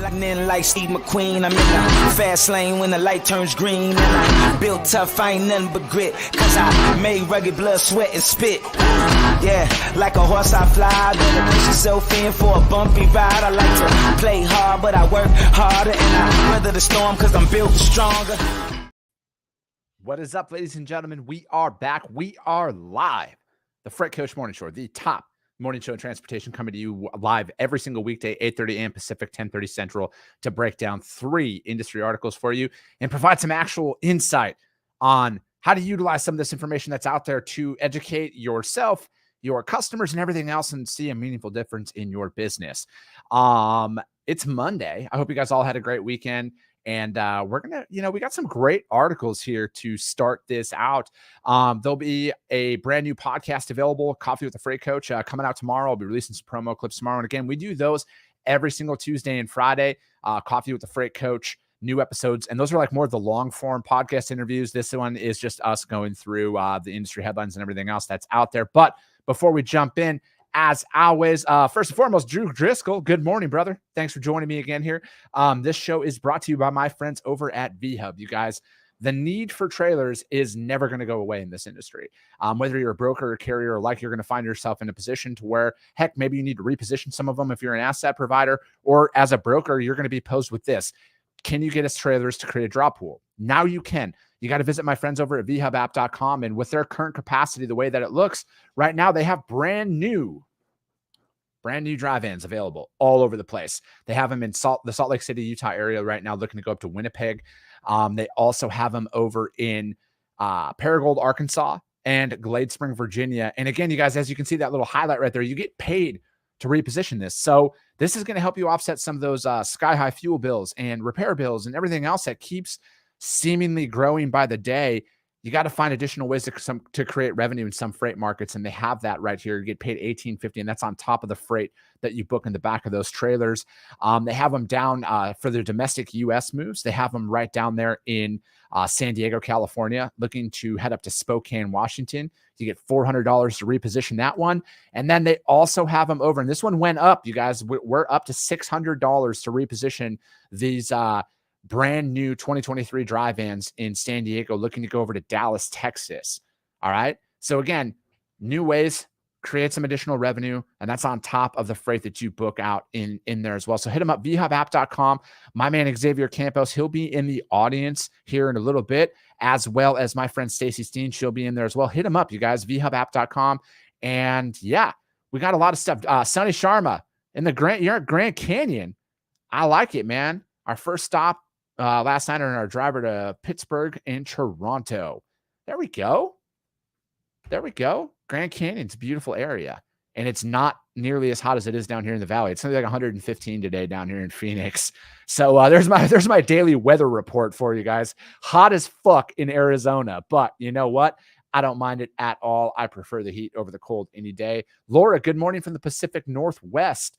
Lightning like Steve McQueen, I'm in the fast lane when the light turns green. And I built tough, I ain't nothing but grit, cause I made rugged blood, sweat, and spit. Yeah, like a horse I fly, better push yourself in for a bumpy ride. I like to play hard, but I work harder, and I weather the storm cause I'm built stronger. What is up, ladies and gentlemen? We are back. We are live. The Freight Coach Morning Show, the top morning show in transportation, coming to you live every single weekday, 8:30 a.m. Pacific, 10:30 Central, to break down 3 industry articles for you and provide some actual insight on how to utilize some of this information that's out there to educate yourself, your customers, and everything else, and see a meaningful difference in your business. It's Monday. I hope you guys all had a great weekend. And we're going to, we got some great articles here to start this out. There'll be a brand new podcast available, Coffee with the Freight Coach, coming out tomorrow. I'll be releasing some promo clips tomorrow. And again, we do those every single Tuesday and Friday, Coffee with the Freight Coach, new episodes. And those are like more of the long form podcast interviews. This one is just us going through the industry headlines and everything else that's out there. But before we jump in, as always, first and foremost, Drew Driscoll, good morning, brother. Thanks for joining me again here. This show is brought to you by my friends over at VHub. You guys, the need for trailers is never going to go away in this industry. Whether you're a broker or carrier, or you're going to find yourself in a position to where, heck, maybe you need to reposition some of them if you're an asset provider, or as a broker, you're going to be posed with this. Can you get us trailers to create a drop pool? Now you can. You got to visit my friends over at vhubapp.com. And with their current capacity, the way that it looks right now, they have brand new drive-ins available all over the place. They have them in the Salt Lake City, Utah area right now, looking to go up to Winnipeg. They also have them over in Paragould, Arkansas, and Glade Spring, Virginia. And again, you guys, as you can see that little highlight right there, you get paid to reposition this. So this is going to help you offset some of those sky-high fuel bills and repair bills and everything else that keeps seemingly growing by the day. You got to find additional ways to create revenue in some freight markets, and they have that right here. You get paid $18.50, and that's on top of the freight that you book in the back of those trailers. They have them down for their domestic U.S. moves. They have them right down there in San Diego, California, looking to head up to Spokane, Washington. You get $400 to reposition that one. And then they also have them over, and this one went up, you guys. We're up to $600 to reposition these brand new 2023 drive-ins in San Diego, looking to go over to Dallas, Texas. All right. So again, new ways, create some additional revenue, and that's on top of the freight that you book out in there as well. So hit them up, vhubapp.com. My man, Xavier Campos, he'll be in the audience here in a little bit, as well as my friend, Stacey Steen. She'll be in there as well. Hit them up, you guys, vhubapp.com. And yeah, we got a lot of stuff. Sonny Sharma you're at Grand Canyon. I like it, man. Our first stop last night on our driver to Pittsburgh and Toronto. There we go. Grand Canyon's a beautiful area, and it's not nearly as hot as it is down here in the valley. It's something like 115 today down here in Phoenix. So there's my daily weather report for you guys. Hot as fuck in Arizona, but you know what? I don't mind it at all. I prefer the heat over the cold any day. Laura, good morning from the Pacific Northwest.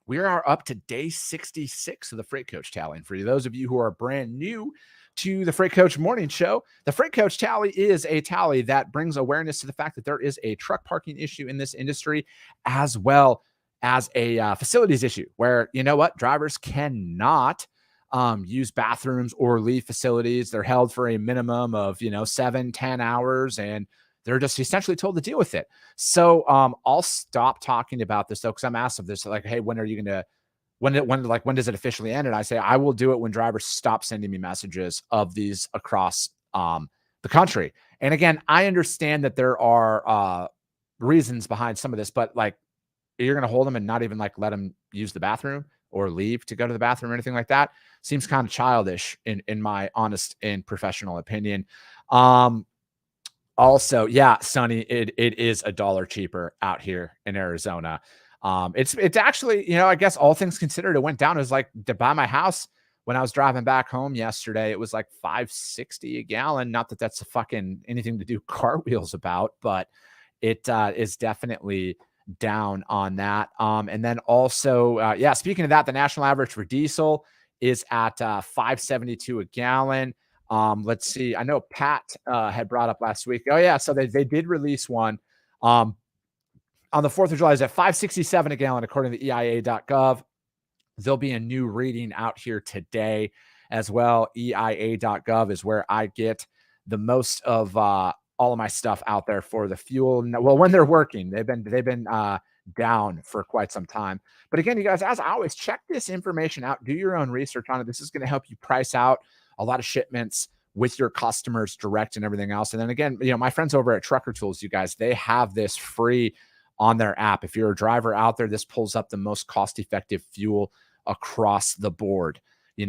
We are up to day 66 of the Freight Coach Tally. And for those of you who are brand new to the Freight Coach Morning Show, the Freight Coach Tally is a tally that brings awareness to the fact that there is a truck parking issue in this industry, as well as a facilities issue where, you know what, drivers cannot use bathrooms or leave facilities. They're held for a minimum of, 7-10 hours, and they're just essentially told to deal with it. So I'll stop talking about this, though, because I'm asked of this, like, hey, when are you going to, when does it officially end? And I say, I will do it when drivers stop sending me messages of these across the country. And again, I understand that there are reasons behind some of this, but like, you're going to hold them and not even like let them use the bathroom or leave to go to the bathroom or anything like that. Seems kind of childish in my honest and professional opinion. Also, yeah, Sonny, it is $1 cheaper out here in Arizona. It's actually, I guess all things considered, it went down. It was like to buy my house when I was driving back home yesterday. It was like $5.60 a gallon. Not that that's fucking anything to do cartwheels about, but it is definitely down on that. And then also, speaking of that, the national average for diesel is at $5.72 a gallon. Let's see. I know Pat had brought up last week. Oh yeah, so they did release one on the 4th of July. Is at $5.67 a gallon according to EIA.gov. There'll be a new reading out here today as well. EIA.gov is where I get the most of all of my stuff out there for the fuel. Well, when they're working, they've been down for quite some time. But again, you guys, as always, check this information out. Do your own research on it. This is going to help you price out a lot of shipments with your customers direct and everything else. And then again, my friends over at Trucker Tools, you guys, they have this free on their app. If you're a driver out there, this pulls up the most cost-effective fuel across the board.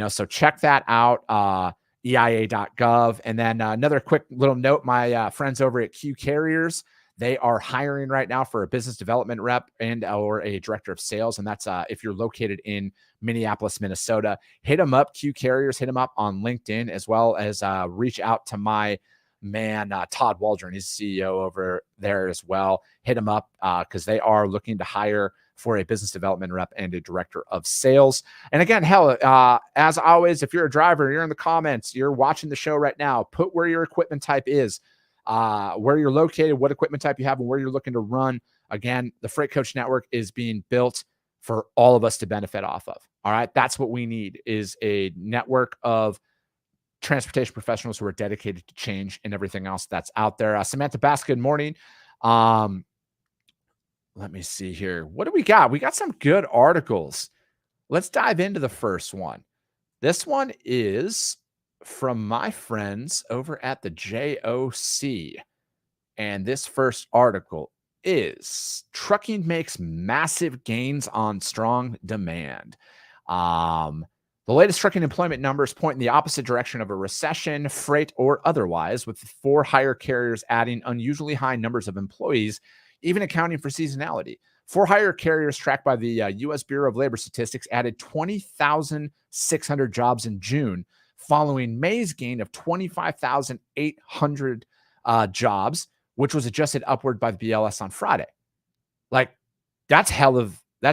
So check that out, EIA.gov. And then another quick little note, my friends over at Q Carriers, they are hiring right now for a business development rep and or a director of sales. And that's if you're located in Minneapolis, Minnesota, hit them up, Q Carriers, hit them up on LinkedIn, as well as reach out to my man, Todd Waldron. He's CEO over there as well. Hit him up because they are looking to hire for a business development rep and a director of sales. And again, hell, as always, if you're a driver, you're in the comments, you're watching the show right now, put where your equipment type is, where you're located, what equipment type you have, and where you're looking to run. Again, the Freight Coach Network is being built for all of us to benefit off of. All right. That's what we need, is a network of transportation professionals who are dedicated to change and everything else that's out there. Samantha Bass, good morning. Let me see here. What do we got? We got some good articles. Let's dive into the first one. This one is from my friends over at the JOC. And this first article is trucking makes massive gains on strong demand. The latest trucking employment numbers point in the opposite direction of a recession, freight or otherwise, with 4 hire carriers adding unusually high numbers of employees, even accounting for seasonality. 4 hire carriers tracked by the U.S. Bureau of Labor Statistics added 20,600 jobs in June, following May's gain of 25,800 jobs, which was adjusted upward by the BLS on Friday. That's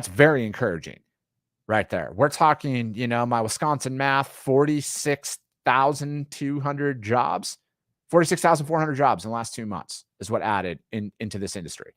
very encouraging right there. We're talking, my Wisconsin math, 46,200 jobs, 46,400 jobs in the last 2 months is what added into this industry.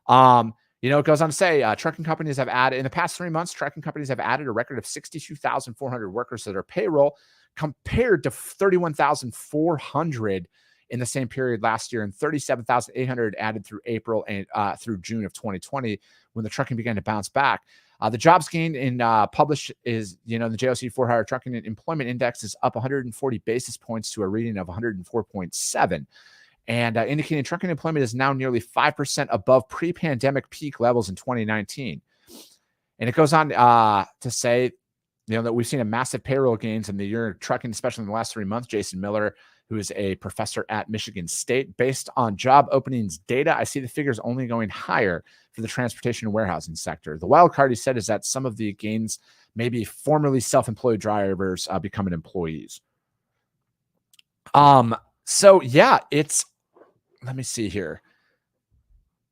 It goes on to say trucking companies have added, in the past 3 months, trucking companies have added a record of 62,400 workers to their payroll, compared to 31,400 in the same period last year, and 37,800 added through April and through June of 2020, when the trucking began to bounce back. The jobs gained in published is, the JOC for hire trucking employment index is up 140 basis points to a reading of 104.7, and indicating trucking employment is now nearly 5% above pre-pandemic peak levels in 2019. And it goes on to say, that we've seen a massive payroll gains in the year of trucking, especially in the last 3 months. Jason Miller, who is a professor at Michigan State, based on job openings data, I see the figures only going higher for the transportation and warehousing sector. The wild card, he said, is that some of the gains may be formerly self-employed drivers becoming employees. So yeah, let me see here.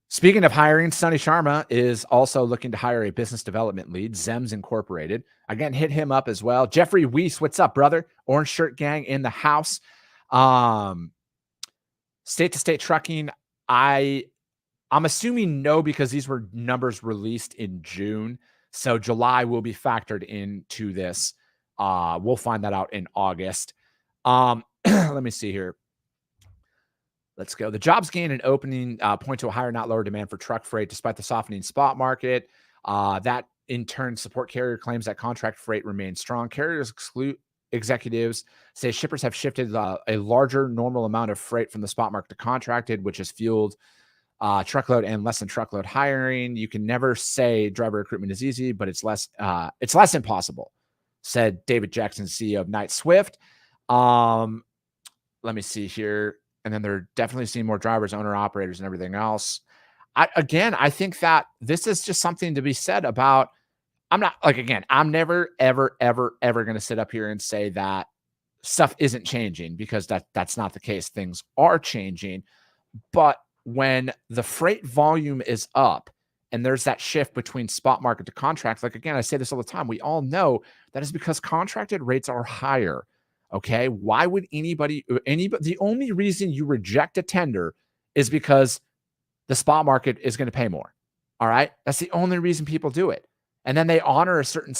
Speaking of hiring, Sunny Sharma is also looking to hire a business development lead, Zems Incorporated. Again, hit him up as well. Jeffrey Weiss, what's up, brother? Orange Shirt Gang in the house. State to state trucking, I'm assuming no, because these were numbers released in June. So July will be factored into this. We'll find that out in August. Let me see here. Let's go. The jobs gain and opening point to a higher, not lower demand for truck freight, despite the softening spot market. That in turn support carrier claims that contract freight remains strong. Carriers executives say shippers have shifted a larger normal amount of freight from the spot market to contracted, which has fueled truckload and less than truckload hiring. You can never say driver recruitment is easy, but it's less impossible, said David Jackson, CEO of Knight Swift. Let me see here. And then they're definitely seeing more drivers, owner operators, and everything else. I think that this is just something to be said about. I'm never, ever, ever, ever going to sit up here and say that stuff isn't changing, because that's not the case. Things are changing. But when the freight volume is up and there's that shift between spot market to contract, I say this all the time, we all know that is because contracted rates are higher. Okay. Why would anybody, the only reason you reject a tender is because the spot market is going to pay more. All right. That's the only reason people do it. And then they honor a certain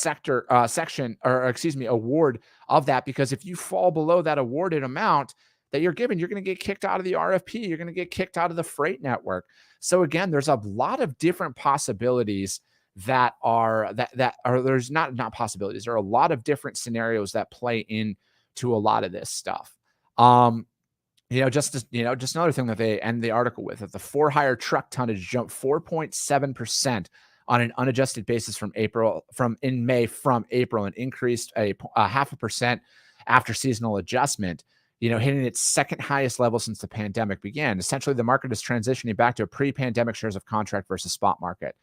award of that, because if you fall below that awarded amount that you're given, you're going to get kicked out of the RFP. You're going to get kicked out of the freight network. So again, there's a lot of different possibilities there's not possibilities. There are a lot of different scenarios that play into a lot of this stuff. Just another thing that they end the article with, that the for-hire truck tonnage jumped 4.7% on an unadjusted basis from April, and increased a 0.5% after seasonal adjustment, hitting its second highest level since the pandemic began. Essentially, the market is transitioning back to a pre-pandemic shares of contract versus spot market.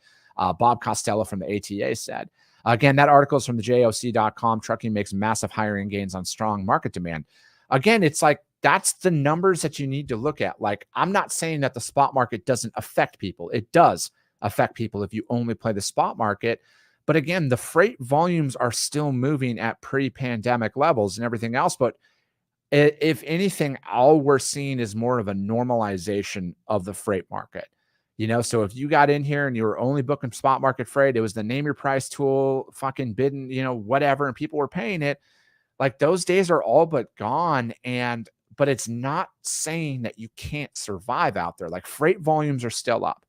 Bob Costello from the ATA said. Again, that article is from the JOC.com. Trucking makes massive hiring gains on strong market demand. Again, it's like, that's the numbers that you need to look at. Like, I'm not saying that the spot market doesn't affect people. It does affect people if you only play the spot market. But again, the freight volumes are still moving at pre-pandemic levels and everything else. But if anything, all we're seeing is more of a normalization of the freight market. So if you got in here and you were only booking spot market freight, it was the name your price tool, fucking bidding, whatever, and people were paying it. Like, those days are all but gone. But it's not saying that you can't survive out there. Like, freight volumes are still up.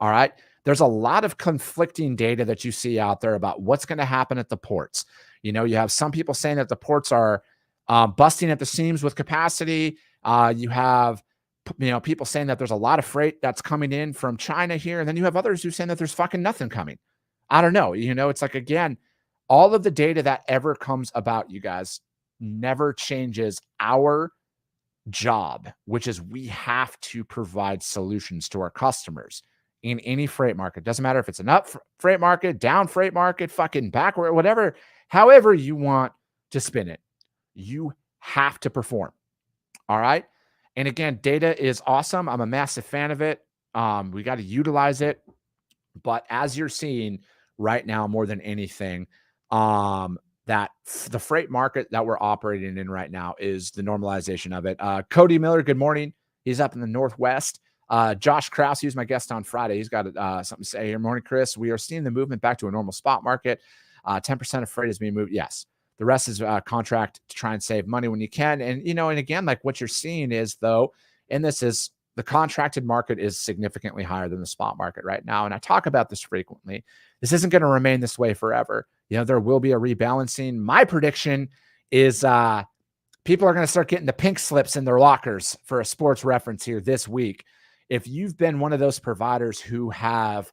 All right. There's a lot of conflicting data that you see out there about what's going to happen at the ports. You have some people saying that the ports are busting at the seams with capacity. You have people saying that there's a lot of freight that's coming in from China here. And then you have others who are saying that there's fucking nothing coming. I don't know. It's like, again, all of the data that ever comes about, you guys, never changes our job, which is we have to provide solutions to our customers in any freight market. Doesn't matter if it's an up freight market, down freight market, fucking backward, whatever, however you want to spin it, you have to perform. All right. And again, data is awesome. I'm a massive fan of it. We got to utilize it. But as you're seeing right now, more than anything, that the freight market that we're operating in right now is the normalization of it. Cody Miller, good morning. He's up in the Northwest. Josh Krause, he was my guest on Friday. He's got something to say here. Morning, Chris. We are seeing the movement back to a normal spot market. 10% of freight is being moved. Yes. The rest is contract to try and save money when you can. And, and again, like, what you're seeing is, though, and this is, the contracted market is significantly higher than the spot market right now. And I talk about this frequently. This isn't going to remain this way forever. There will be a rebalancing. My prediction is people are going to start getting the pink slips in their lockers, for a sports reference here this week. If you've been one of those providers who have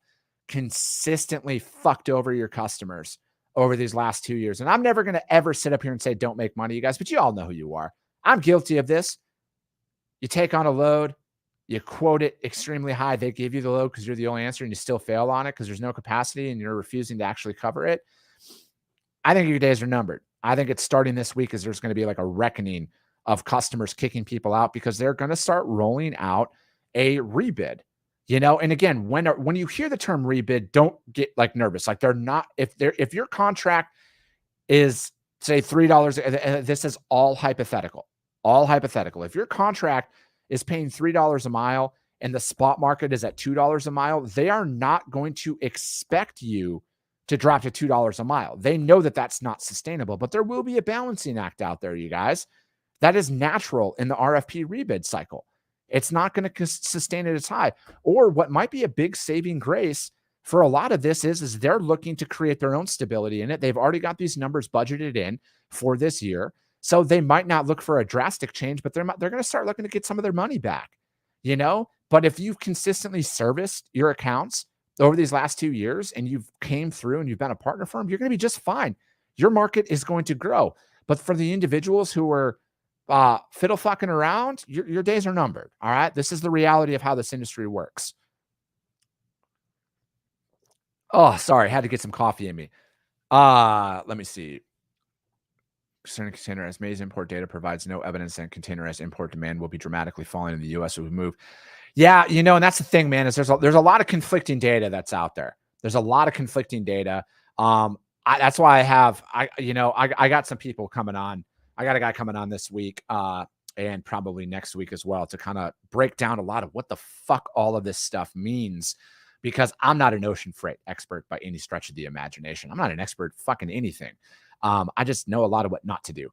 consistently fucked over your customers over these last 2 years, and I'm never going to ever sit up here and say don't make money, you guys, but you all know who you are. I'm guilty of this. You take on a load, you quote it extremely high. They give you the load because you're the only answer, and you still fail on it because there's no capacity and you're refusing to actually cover it. I think your days are numbered. I think it's starting this week, as there's going to be like a reckoning of customers kicking people out, because they're going to start rolling out a rebid. And again, when you hear the term rebid, don't get like nervous. Like, they're not, if your contract is, say, $3, this is all hypothetical. If your contract is paying $3 a mile and the spot market is at $2 a mile, they are not going to expect you to drop to $2 a mile. They know that that's not sustainable, but there will be a balancing act out there, you guys. That is natural in the RFP rebid cycle. It's not going to sustain at its high. Or what might be a big saving grace for a lot of this is they're looking to create their own stability in it. They've already got these numbers budgeted in for this year. So they might not look for a drastic change, but they're going to start looking to get some of their money back, But if you've consistently serviced your accounts over these last 2 years and you've came through and you've been a partner for them, you're going to be just fine. Your market is going to grow. But for the individuals who are fiddle fucking around, your days are numbered. All right. This is the reality of how this industry works. Oh, sorry. Had to get some coffee in me. Let me see. Concerning containerized maize import data provides no evidence that containerized import demand will be dramatically falling in the U.S. as we move. Yeah, and that's the thing, man, is there's a lot of conflicting data that's out there. There's a lot of conflicting data. That's why I got some people coming on. I got a guy coming on this week and probably next week as well to kind of break down a lot of what the fuck all of this stuff means. because I'm not an ocean freight expert by any stretch of the imagination. I'm not an expert fucking anything. I just know a lot of what not to do.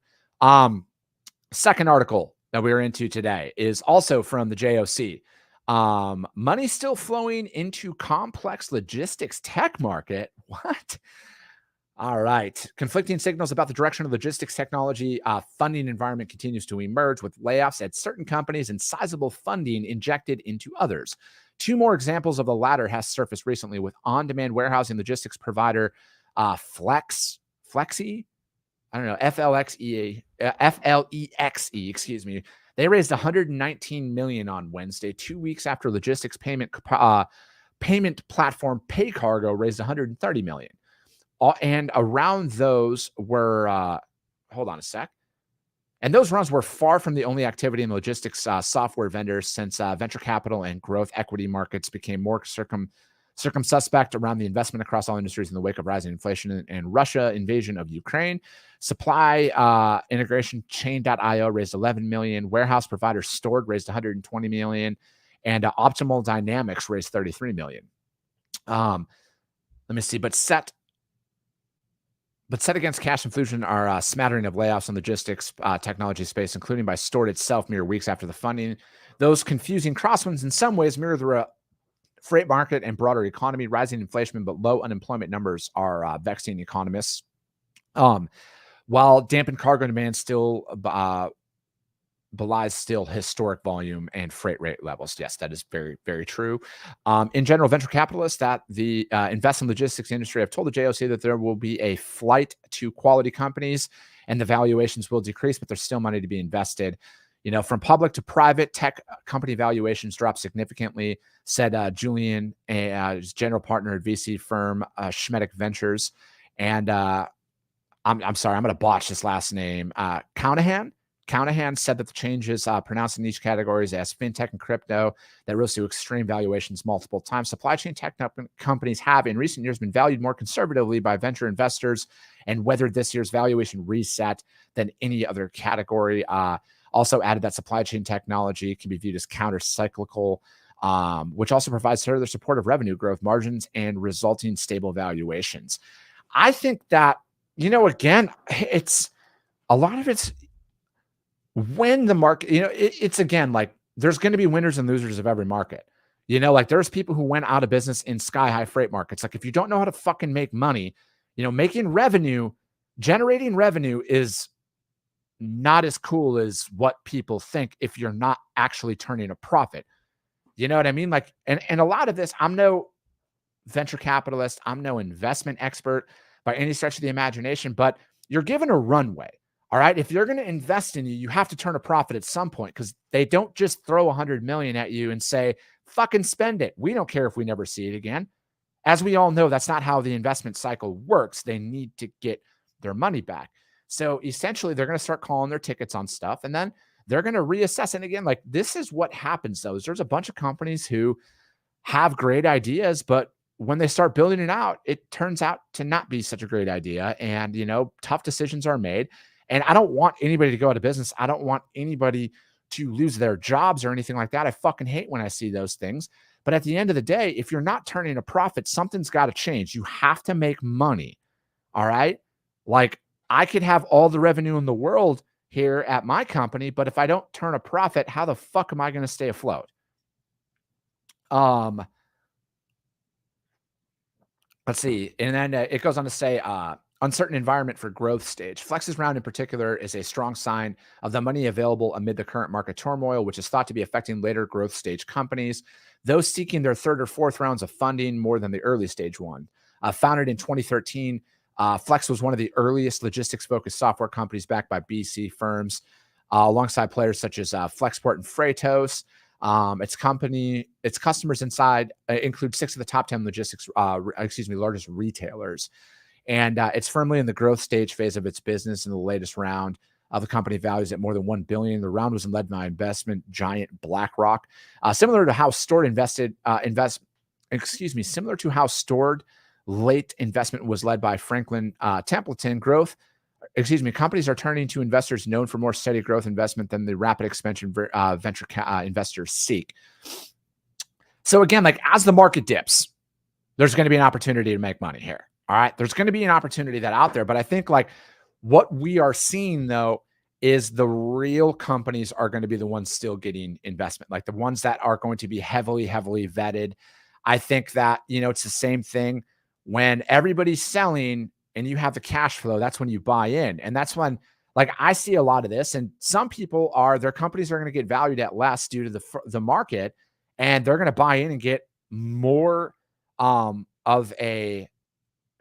Second article that we're into today is also from the JOC. Money still flowing into complex logistics tech market. What? All right. Conflicting signals about the direction of logistics technology funding environment continues to emerge, with layoffs at certain companies and sizable funding injected into others. Two more examples of the latter has surfaced recently, with on-demand warehousing logistics provider Flexi. I don't know, FLEXE, excuse me. They raised $119 million on Wednesday, 2 weeks after logistics payment platform PayCargo raised $130 million. And around those were, hold on a sec. And those rounds were far from the only activity in logistics software vendors, since venture capital and growth equity markets became more circumspect around the investment across all industries in the wake of rising inflation and Russia invasion of Ukraine. Supply integration Chain.io raised $11 million. Warehouse provider Stored raised $120 million. And Optimal Dynamics raised $33 million. Let me see. But set against cash infusion are a smattering of layoffs in logistics technology space, including by Stored itself mere weeks after the funding. Those confusing crosswinds in some ways mirror the freight market and broader economy. Rising inflation but low unemployment numbers are vexing economists. While dampened cargo demand still belies still historic volume and freight rate levels. Yes, that is very, very true. In general, venture capitalists that the invest in logistics industry have told the JOC that there will be a flight to quality companies and the valuations will decrease, but there's still money to be invested. You know, from public to private, tech company valuations dropped significantly, said Julian, general partner at VC firm Schmedic Ventures. And I'm sorry, I'm going to botch this last name. Countahan said that the changes pronounced in each categories as fintech and crypto that rose to extreme valuations multiple times. Supply chain tech companies have in recent years been valued more conservatively by venture investors and weathered this year's valuation reset than any other category. Also added that supply chain technology can be viewed as counter-cyclical, which also provides further support of revenue growth, margins, and resulting stable valuations. I think that, you know, again, it's a lot of it's when the market, you know, it's again, like there's going to be winners and losers of every market. You know, like there's people who went out of business in sky-high freight markets. Like if you don't know how to fucking make money, you know, generating revenue is not as cool as what people think if you're not actually turning a profit. You know what I mean? Like, and a lot of this, I'm no venture capitalist, I'm no investment expert by any stretch of the imagination, but you're given a runway. All right. If you're going to invest in you have to turn a profit at some point, because they don't just throw $100 million at you and say, fucking spend it. We don't care if we never see it again. As we all know, that's not how the investment cycle works. They need to get their money back. So essentially, they're going to start calling their tickets on stuff, and then they're going to reassess. And again, like this is what happens, though, is there's a bunch of companies who have great ideas, but when they start building it out, it turns out to not be such a great idea. And, you know, tough decisions are made. And I don't want anybody to go out of business. I don't want anybody to lose their jobs or anything like that. I fucking hate when I see those things. But at the end of the day, if you're not turning a profit, something's got to change. You have to make money. All right. Like I could have all the revenue in the world here at my company, but if I don't turn a profit, how the fuck am I going to stay afloat? Let's see. And then it goes on to say, uncertain environment for growth stage. Flex's round in particular is a strong sign of the money available amid the current market turmoil, which is thought to be affecting later growth stage companies, those seeking their third or fourth rounds of funding more than the early stage one. Founded in 2013, Flex was one of the earliest logistics-focused software companies backed by BC firms, alongside players such as Flexport and Freightos. Its customers inside include 6 of the top 10 largest retailers. And it's firmly in the growth stage phase of its business. In the latest round of the company values at more than $1 billion. The round was led by investment giant BlackRock. Similar to how Stored late investment was led by Franklin Templeton. Companies are turning to investors known for more steady growth investment than the rapid expansion venture investors seek. So again, like as the market dips, there's going to be an opportunity to make money here. All right. There's going to be an opportunity that out there. But I think like what we are seeing though is the real companies are going to be the ones still getting investment, like the ones that are going to be heavily, heavily vetted. I think that, it's the same thing when everybody's selling and you have the cash flow, that's when you buy in. And that's when, like, I see a lot of this, and some people their companies are going to get valued at less due to the market, and they're going to buy in and get more of a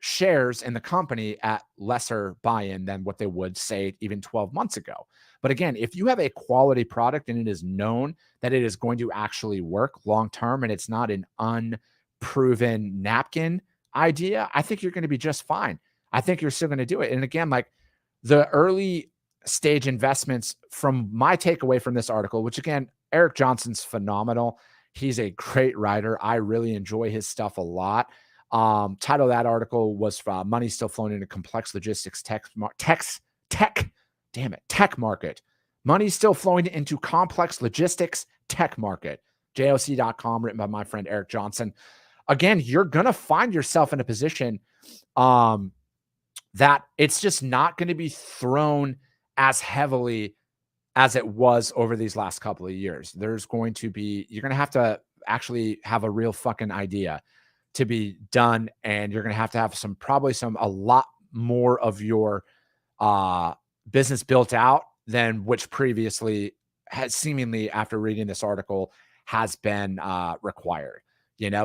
shares in the company at lesser buy-in than what they would say even 12 months ago. But again, if you have a quality product and it is known that it is going to actually work long-term and it's not an unproven napkin idea, I think you're going to be just fine. I think you're still going to do it. And again, like the early stage investments, from my takeaway from this article, which again, Eric Johnson's phenomenal. He's a great writer. I really enjoy his stuff a lot. Title of that article was Money Still Flowing into Complex Logistics Tech Market. Money Still Flowing into Complex Logistics Tech Market. JOC.com, written by my friend Eric Johnson. Again, you're going to find yourself in a position that it's just not going to be thrown as heavily as it was over these last couple of years. You're going to have to actually have a real fucking idea to be done. And you're going to have a lot more of your business built out than which previously has seemingly, after reading this article, has been required.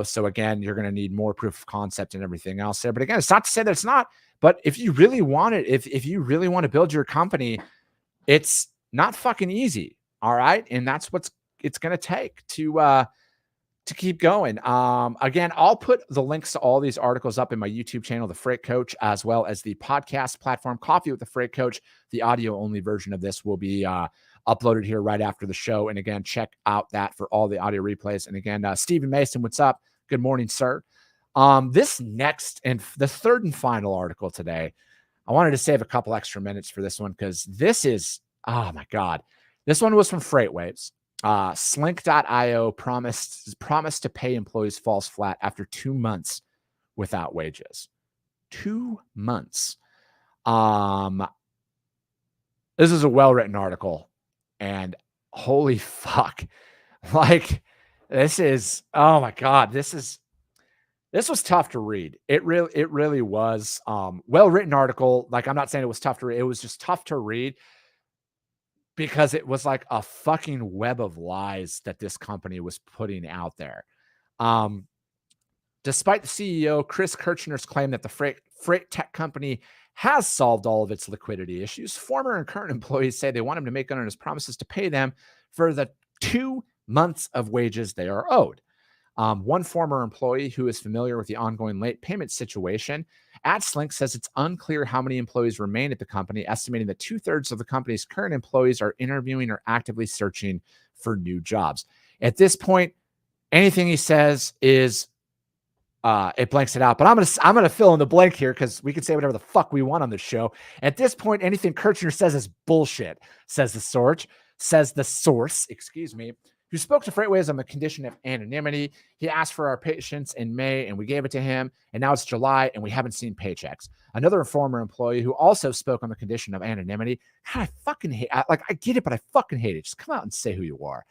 So again, you're going to need more proof of concept and everything else there. But again, it's not to say that it's not, but if you really want it, if you really want to build your company, it's not fucking easy. All right. And that's what it's going to take to keep going. Again, I'll put the links to all these articles up in my YouTube channel, The Freight Coach, as well as the podcast platform, Coffee with the Freight Coach. The audio only version of this will be uploaded here right after the show. And again, check out that for all the audio replays. And again, Stephen Mason, what's up? Good morning, sir. This next and the third and final article today, I wanted to save a couple extra minutes for this one because this is, oh my God. This one was from FreightWaves. Slink.io promised to pay employees falls flat after 2 months without wages. 2 months. This is a well-written article, and holy fuck. Like, this is, oh my God, this was tough to read. It really was. Well-written article. Like, I'm not saying it was tough to read. It was just tough to read because it was like a fucking web of lies that this company was putting out there. Despite the CEO, Chris Kirchner's claim that the freight tech company has solved all of its liquidity issues, former and current employees say they want him to make good on his promises to pay them for the 2 months of wages they are owed. One former employee who is familiar with the ongoing late payment situation at Slink says it's unclear how many employees remain at the company, estimating that 2/3 of the company's current employees are interviewing or actively searching for new jobs. At this point, anything he says is it blanks it out, but I'm gonna fill in the blank here because we can say whatever the fuck we want on this show. At this point, anything Kirchner says is bullshit, says the source, excuse me, who spoke to FreightWaves on the condition of anonymity. He asked for our patience in May and we gave it to him. And now it's July and we haven't seen paychecks. Another former employee who also spoke on the condition of anonymity. God, I fucking hate, I get it, but I fucking hate it. Just come out and say who you are.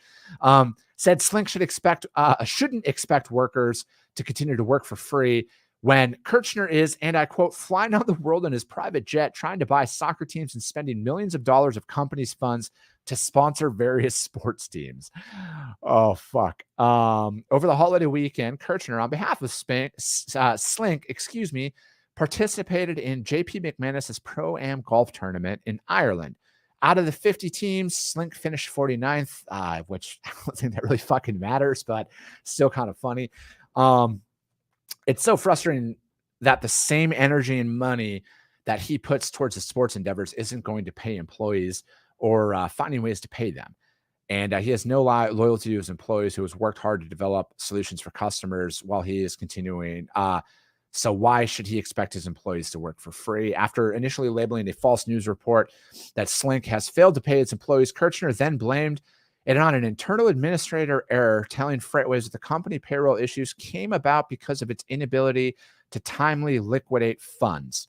Said Slink shouldn't expect workers to continue to work for free when Kirchner is, and I quote, flying out the world in his private jet, trying to buy soccer teams and spending millions of dollars of companies' funds to sponsor various sports teams. Oh, fuck. Over the holiday weekend, Kirchner, on behalf of Slink, participated in JP McManus's Pro-Am golf tournament in Ireland. Out of the 50 teams, Slink finished 49th, which I don't think that really fucking matters, but still kind of funny. It's so frustrating that the same energy and money that he puts towards his sports endeavors isn't going to pay employees or finding ways to pay them. And he has no loyalty to his employees, who has worked hard to develop solutions for customers while he is continuing. So why should he expect his employees to work for free? After initially labeling a false news report that Slink has failed to pay its employees, Kirchner then blamed and on an internal administrator error telling Freightways that the company payroll issues came about because of its inability to timely liquidate funds.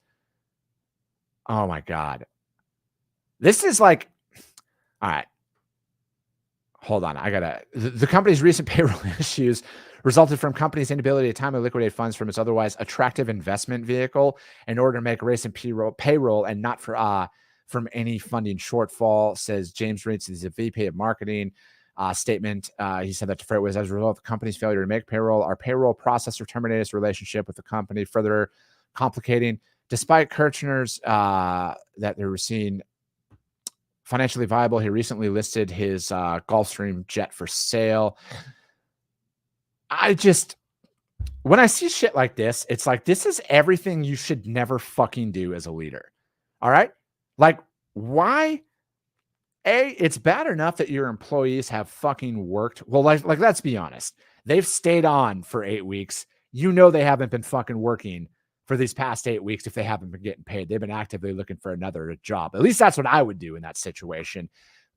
Oh my God. This is like, all right. Hold on. The company's recent payroll issues resulted from company's inability to timely liquidate funds from its otherwise attractive investment vehicle in order to make recent payroll and not from any funding shortfall, says James Reitz. He's a VP of marketing. Statement. He said that to Freightways, as a result of the company's failure to make payroll, our payroll processor terminated its relationship with the company, further complicating. Despite Kirchner's that they were seeing financially viable, he recently listed his Gulfstream jet for sale. When I see shit like this, it's like, this is everything you should never fucking do as a leader. All right? Like, why? It's bad enough that your employees have fucking worked. Well, like let's be honest. They've stayed on for 8 weeks. You know they haven't been fucking working for these past 8 weeks if they haven't been getting paid. They've been actively looking for another job. At least that's what I would do in that situation.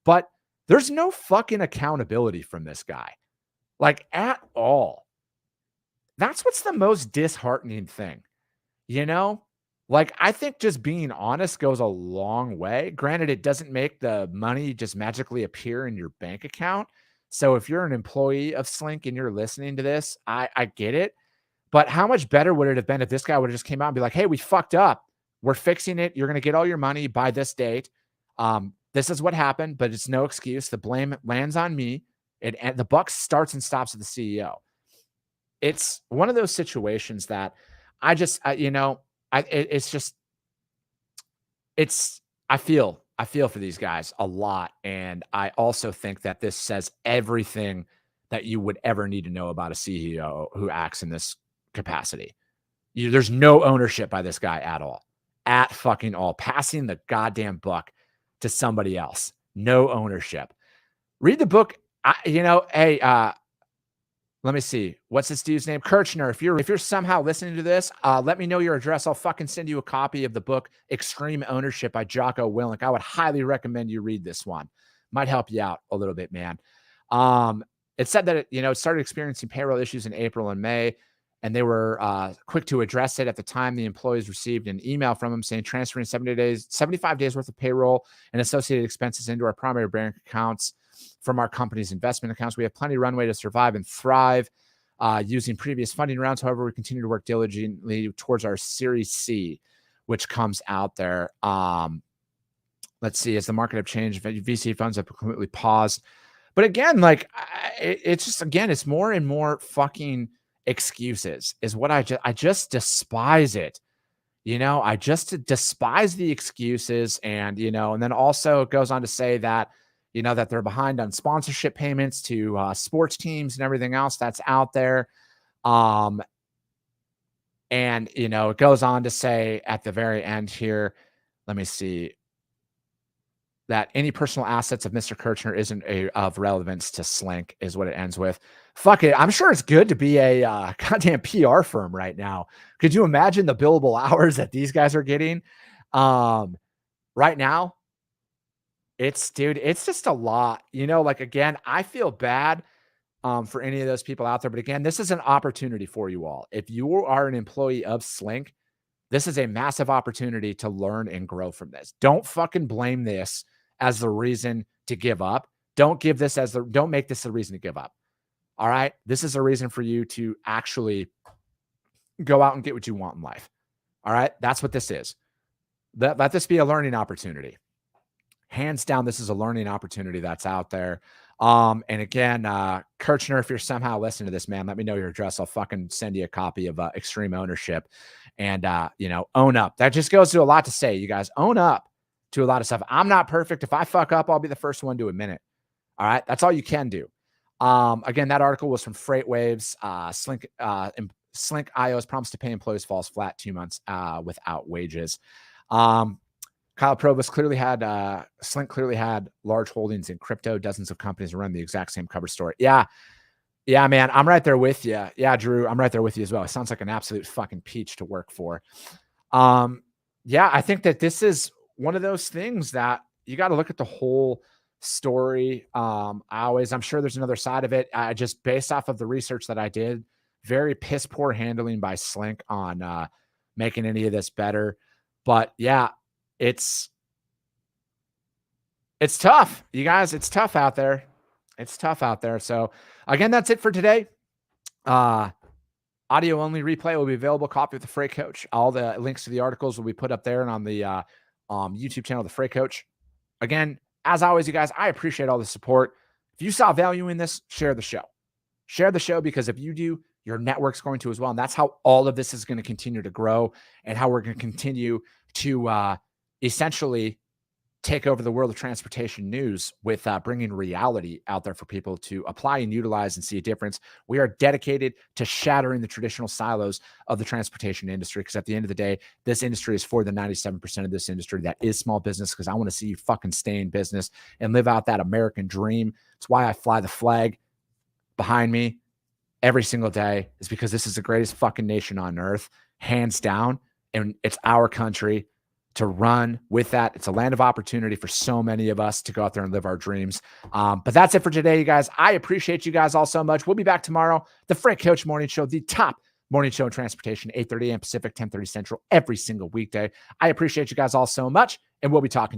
But there's no fucking accountability from this guy. Like, at all. That's what's the most disheartening thing. You know? Like, I think just being honest goes a long way. Granted, it doesn't make the money just magically appear in your bank account. So if you're an employee of Slink and you're listening to this, I get it. But how much better would it have been if this guy would have just came out and be like, hey, we fucked up. We're fixing it. You're going to get all your money by this date. This is what happened, but it's no excuse. The blame lands on me. And the buck starts and stops with the CEO. It's one of those situations that I feel for these guys a lot. And I also think that this says everything that you would ever need to know about a CEO who acts in this capacity. There's no ownership by this guy at fucking all, passing the goddamn buck to somebody else. No ownership. Read the book. Let me see. What's this dude's name? Kirchner. If you're somehow listening to this, let me know your address. I'll fucking send you a copy of the book Extreme Ownership by Jocko Willink. I would highly recommend you read this one. Might help you out a little bit, man. It said that it started experiencing payroll issues in April and May, and they were quick to address it. At the time, the employees received an email from them saying transferring 75 days worth of payroll and associated expenses into our primary bank accounts from our company's investment accounts. We have plenty of runway to survive and thrive using previous funding rounds. However, we continue to work diligently towards our Series C, which comes out there. Let's see, as the market have changed, VC funds have completely paused. But again, like, it's more and more fucking excuses is what I just despise it. I just despise the excuses. And then also it goes on to say that, that they're behind on sponsorship payments to sports teams and everything else that's out there. And, it goes on to say at the very end here, let me see, that any personal assets of Mr. Kirchner isn't of relevance to Slink is what it ends with. Fuck it. I'm sure it's good to be a goddamn PR firm right now. Could you imagine the billable hours that these guys are getting right now? It's just a lot, again, I feel bad for any of those people out there. But again, this is an opportunity for you all. If you are an employee of Slink, this is a massive opportunity to learn and grow from this. Don't fucking blame this as the reason to give up. Don't make this the reason to give up. All right. This is a reason for you to actually go out and get what you want in life. All right. That's what this is. Let this be a learning opportunity. Hands down, this is a learning opportunity that's out there. And again, Kirchner, if you're somehow listening to this, man, let me know your address. I'll fucking send you a copy of Extreme Ownership and, own up. That just goes to a lot to say, you guys. Own up to a lot of stuff. I'm not perfect. If I fuck up, I'll be the first one to admit it. All right. That's all you can do. Again, that article was from Freightwaves. Slink IO's promised to pay employees falls flat 2 months without wages. Kyle Provost Slink clearly had large holdings in crypto. Dozens of companies run the exact same cover story. Yeah, man, I'm right there with you. Yeah, Drew, I'm right there with you as well. It sounds like an absolute fucking peach to work for. Yeah, I think that this is one of those things that you got to look at the whole story. I'm sure there's another side of it. I just, based off of the research that I did, very piss poor handling by Slink on making any of this better. But yeah, it's tough, you guys. It's tough out there. It's tough out there. So again, that's it for today. Audio only replay will be available. Copy with the Freight Coach. All the links to the articles will be put up there and on the YouTube channel, the Freight Coach. Again, as always, you guys, I appreciate all the support. If you saw value in this, share the show. Share the show, because if you do, your network's going to as well. And that's how all of this is going to continue to grow, and how we're going to continue to essentially take over the world of transportation news with bringing reality out there for people to apply and utilize and see a difference. We are dedicated to shattering the traditional silos of the transportation industry, because at the end of the day, this industry is for the 97% of this industry that is small business, because I want to see you fucking stay in business and live out that American dream. It's why I fly the flag behind me every single day, is because this is the greatest fucking nation on earth, hands down, and it's our country to run with that. It's a land of opportunity for so many of us to go out there and live our dreams. But that's it for today, you guys. I appreciate you guys all so much. We'll be back tomorrow. The Freight Coach Morning Show, the top morning show in transportation, 8:30 a.m. Pacific, 10:30 Central, every single weekday. I appreciate you guys all so much, and we'll be talking